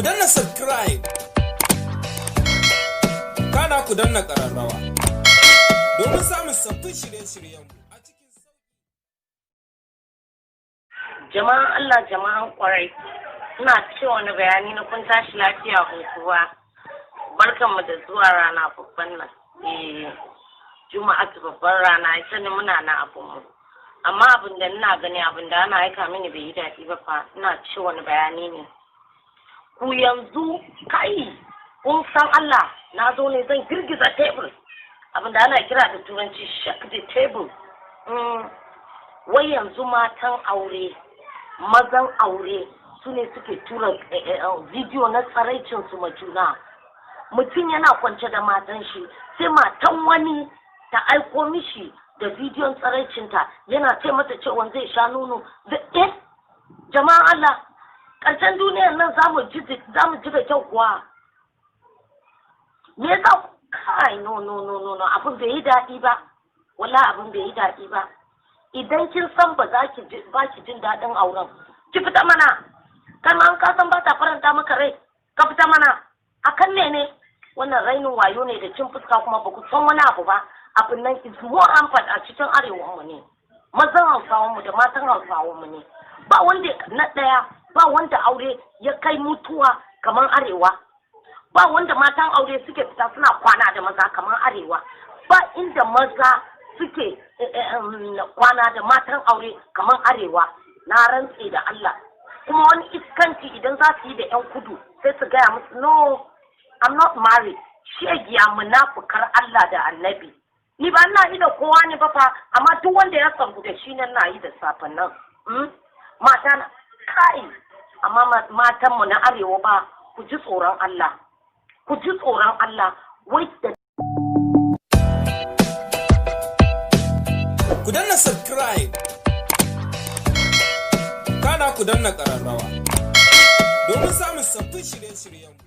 danna subscribe, kana ku danna ƙararrawa domin samun sabbin shirye-shiryenmu a cikin sauƙi. Jama'an Allah, jama'an ƙwarai, ina cewa wani bayani na kun tashi lafiya kuwa. Barkanmu da zuwa rana babban nan. Juma'a babban rana, ita ne muna na abinmu. Amma abin da ina gani, abin da ana aika mini bai yi daɗi ba fa, ina ce wani bayani ne. Ku yanzu kai kun san Allah, na zo ne zan girgiza tebur. Abin da ana kira da turanci shake the table. Wai yanzu matan aure, mazan aure su ne suke tura bidiyo na tsaraicinsu ma juna. Mutum yana kwance da matan shi, sai matan wani ta aiko mishi da bidiyon tsaraicinta, yana ce mata cewa zai sha nono. Jama'an Allah, ƙarshen duniyar nan za mu ji da kyau kuwa. Me yasa kai no abin bai yi daɗi ba. Wallahi abin bai yi daɗi ba. Idan kin san ba ki jin daɗin auren, ki fita mana. Kan an ka san ba ta faranta maka rai, ka fita mana. Akan ne wannan rainin wayo ne da cin fuska, kuma ba ku san wani abu ba. Abin nan is more rampant a cikin arewa mu ne. Mazan Hausawan mu da matan Hausawan mu ne. Ba wanda na ɗaya, ba wanda aure ya kai mutuwa kamar arewa. Ba wanda matan aure suke fita suna kwana da maza kamar arewa. Ba inda maza suke kwana da matan aure kamar arewa. Na rantse da Allah. Kuma wani iskanci idan za su yi da 'yan kudu sai su gaya musu, no, I'm not married. Shegiya munafukar Allah da Annabi. Ni ba ina yi da kowa ne ba fa, amma duk wanda ya sabu da shi nan na yi da safen nan. Mata na kai, amma matan mu na arewa ba, ku ji tsoron Allah. Ku ji tsoron Allah. Wai da Ku danna subscribe, kana ku danna ƙararrawa domin samun sabbin shirye-shiryenmu.